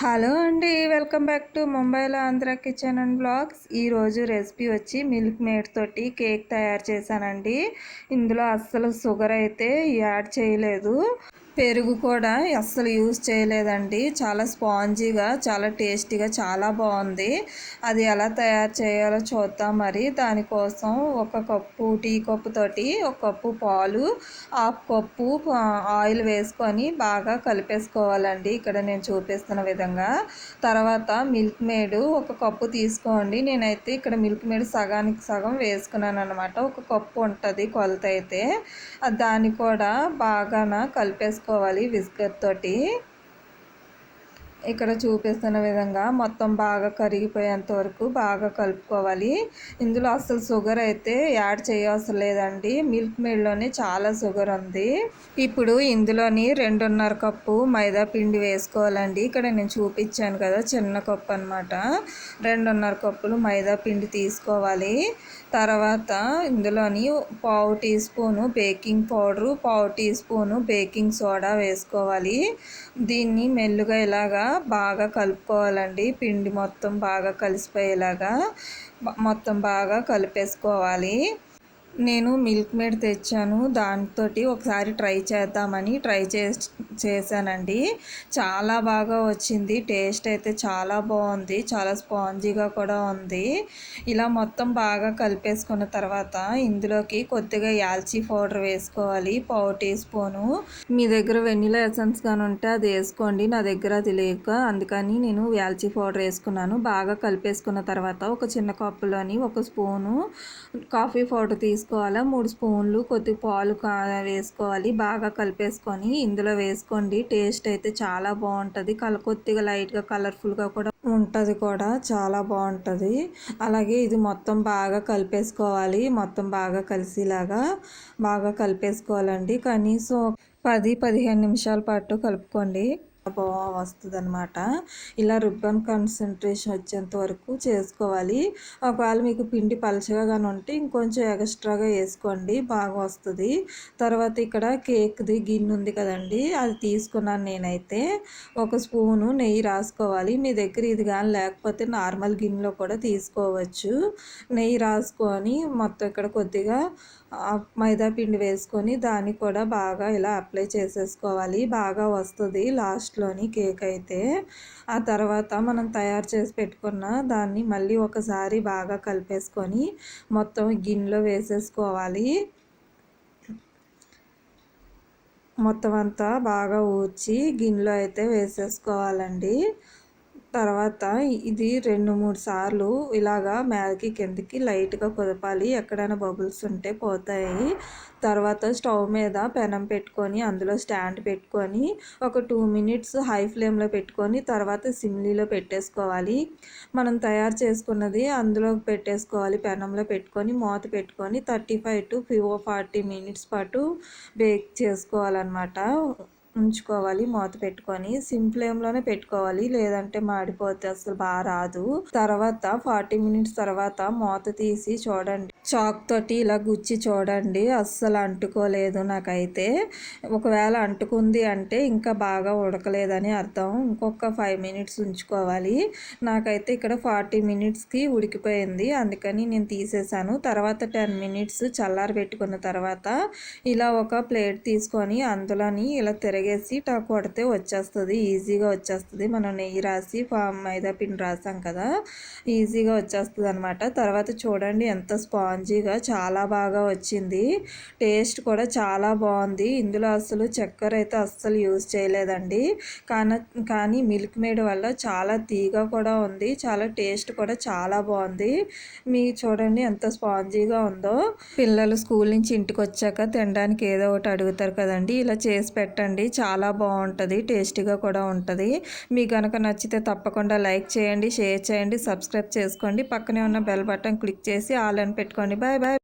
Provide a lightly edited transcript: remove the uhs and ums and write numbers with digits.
Hello అండి, welcome back to ముంబైలో Andhra kitchen and blogs. ఈరోజు రెసిపీ వచ్చి మిల్క్ మేడ్ తోటి కేక్ తయారు చేశానండి. ఇందులో అస్సలు షుగర్ అయితే యాడ్ చేయలేదు, పెరుగు కూడా అస్సలు యూజ్ చేయలేదండి. చాలా స్పాంజీగా, చాలా టేస్టీగా, చాలా బాగుంది. అది ఎలా తయారు చేయాలో చూద్దాం. మరి దానికోసం ఒక కప్పు టీ కప్పు తోటి ఒక కప్పు పాలు, హాఫ్ కప్పు ఆయిల్ వేసుకొని బాగా కలిపేసుకోవాలండి, ఇక్కడ నేను చూపిస్తున్న విధంగా. తర్వాత మిల్క్ మేడ్ ఒక కప్పు తీసుకోండి. నేనైతే ఇక్కడ మిల్క్ మేడ్ సగానికి సగం వేసుకున్నాను అనమాట. ఒక కప్పు ఉంటుంది కొలత అయితే. దాన్ని కూడా బాగా కలిపేసుకోవాలి విస్కర్ తోటి. ఇక్కడ చూపిస్తున్న విధంగా మొత్తం బాగా కరిగిపోయేంత వరకు బాగా కలుపుకోవాలి. ఇందులో అసలు షుగర్ అయితే యాడ్ చేయవసరం లేదండి, మిల్క్ మేడ్లోనే చాలా షుగర్ ఉంది. ఇప్పుడు ఇందులోని 2.5 కప్పు మైదా పిండి వేసుకోవాలండి. ఇక్కడ నేను చూపించాను కదా, చిన్న కప్పు అనమాట. 2.5 కప్పులు మైదా పిండి తీసుకోవాలి. తర్వాత ఇందులోని పావు టీ స్పూను బేకింగ్ పౌడరు, పావు టీ స్పూను బేకింగ్ సోడా వేసుకోవాలి. దీన్ని మెల్లుగా ఇలాగా బాగా కలుపుకోవాలండి. పిండి మొత్తం బాగా కలిసిపోయేలాగా మొత్తం బాగా కలిపేసుకోవాలి. నేను మిల్క్ మేడ్ తెచ్చాను, దాంతో ఒకసారి ట్రై చేద్దామని చేశానండి. చాలా బాగా వచ్చింది, టేస్ట్ అయితే చాలా బాగుంది, చాలా స్పాంజీగా కూడా ఉంది. ఇలా మొత్తం బాగా కలిపేసుకున్న తర్వాత ఇందులోకి కొద్దిగా యాల్చీ పౌడర్ వేసుకోవాలి, పావు టీ స్పూను. మీ దగ్గర వెనిలా ఎసెన్స్ కానీ ఉంటే అది వేసుకోండి, నా దగ్గర అది లేక అందుకని నేను యాల్చీ పౌడర్ వేసుకున్నాను. బాగా కలిపేసుకున్న తర్వాత ఒక చిన్న కప్పులోని ఒక స్పూను కాఫీ పౌడర్ తీసుకోవాలి. 3 స్పూన్లు కొద్దిగా పాలు వేసుకోవాలి. బాగా కలిపేసుకొని ఇందులో వేసుకోండి. టేస్ట్ అయితే చాలా బాగుంటుంది, కొద్దిగా లైట్గా కలర్ఫుల్గా కూడా ఉంటుంది, కూడా చాలా బాగుంటుంది. అలాగే ఇది మొత్తం బాగా కలిపేసుకోవాలి, మొత్తం బాగా కలిసేలాగా బాగా కలిపేసుకోవాలండి. కనీసం 10-15 నిమిషాల పాటు కలుపుకోండి, వస్తుంది అనమాట. ఇలా రిబ్బన్ కన్సంట్రేషన్ వచ్చేంత వరకు చేసుకోవాలి. ఒకవేళ మీకు పిండి పలచగా కానీ ఉంటే ఇంకొంచెం ఎక్స్ట్రాగా వేసుకోండి, బాగా వస్తుంది. తర్వాత ఇక్కడ కేక్ది గిన్నె ఉంది కదండి, అది తీసుకున్నాను నేనైతే. ఒక స్పూను నెయ్యి రాసుకోవాలి. మీ దగ్గర ఇది కానీ లేకపోతే నార్మల్ గిన్నెలో కూడా తీసుకోవచ్చు. నెయ్యి రాసుకొని మొత్తం ఇక్కడ కొద్దిగా మైదా పిండి వేసుకొని దాన్ని కూడా బాగా ఇలా అప్లై చేసేసుకోవాలి, బాగా వస్తుంది లాస్ట్లోని కేక్ అయితే. ఆ తర్వాత మనం తయారు చేసి పెట్టుకున్న దాన్ని మళ్ళీ ఒకసారి బాగా కలిపేసుకొని మొత్తం గిన్నెలో వేసేసుకోవాలి. మొత్తం అంతా బాగా ఊడ్చి గిన్నెలో అయితే వేసేసుకోవాలండి. తర్వాత ఇది 2-3 సార్లు ఇలాగా మీదకి కిందకి లైట్గా కుదపాలి, ఎక్కడైనా బబుల్స్ ఉంటే పోతాయి. తర్వాత స్టవ్ మీద పెనం పెట్టుకొని అందులో స్టాండ్ పెట్టుకొని ఒక 2 మినిట్స్ హై ఫ్లేమ్లో పెట్టుకొని తర్వాత సిమ్లీలో పెట్టేసుకోవాలి. మనం తయారు చేసుకున్నది అందులో పెట్టేసుకోవాలి, పెనంలో పెట్టుకొని మూత పెట్టుకొని 35 to 40 మినిట్స్ పాటు బేక్ చేసుకోవాలన్నమాట. ఉంచుకోవాలి మూత పెట్టుకొని. సిమ్ ఫ్లేమ్లోనే పెట్టుకోవాలి, లేదంటే మాడిపోతే అసలు బాగా రాదు. తర్వాత 40 మినిట్స్ తర్వాత మూత తీసి చూడండి, చాక్ తోటి ఇలా గుచ్చి చూడండి, అస్సలు అంటుకోలేదు నాకైతే. ఒకవేళ అంటుకుంది అంటే ఇంకా బాగా ఉడకలేదని అర్థం. ఇంకొక 5 మినిట్స్ ఉంచుకోవాలి. నాకైతే ఇక్కడ 40 మినిట్స్కి ఉడికిపోయింది, అందుకని నేను తీసేసాను. తర్వాత 10 మినిట్స్ చల్లారి పెట్టుకున్న తర్వాత ఇలా ఒక ప్లేట్ తీసుకొని అందులోని ఇలా తిరగేసి కొడితే వచ్చేస్తుంది, ఈజీగా వచ్చేస్తుంది. మనం నెయ్యి రాసి మైదా పిండి రాసాం కదా, ఈజీగా వచ్చేస్తుంది అనమాట. తర్వాత చూడండి ఎంత స్పాంజీగా, చాలా బాగా వచ్చింది. టేస్ట్ కూడా చాలా బాగుంది. ఇందులో అసలు చక్కెర అయితే అస్సలు యూజ్ చేయలేదండి, కానీ మిల్క్ మేడ్ వల్ల చాలా తీగా కూడా ఉంది, చాలా టేస్ట్ కూడా చాలా బాగుంది. మీరు చూడండి ఎంత స్పాంజీగా ఉందో. పిల్లలు స్కూల్ నుంచి ఇంటికి వచ్చాక తినడానికి ఏదో ఒకటి అడుగుతారు కదండి, ఇలా చేసి పెట్టండి, చాలా బాగుంటుంది, టేస్టీగా కూడా ఉంటుంది. మీకు కనుక నచ్చితే తప్పకుండా లైక్ చేయండి, షేర్ చేయండి, సబ్స్క్రైబ్ చేసుకోండి. పక్కనే ఉన్న బెల్ బటన్ క్లిక్ చేసి ఆల్ అని పెట్టుకోండి. Bye bye.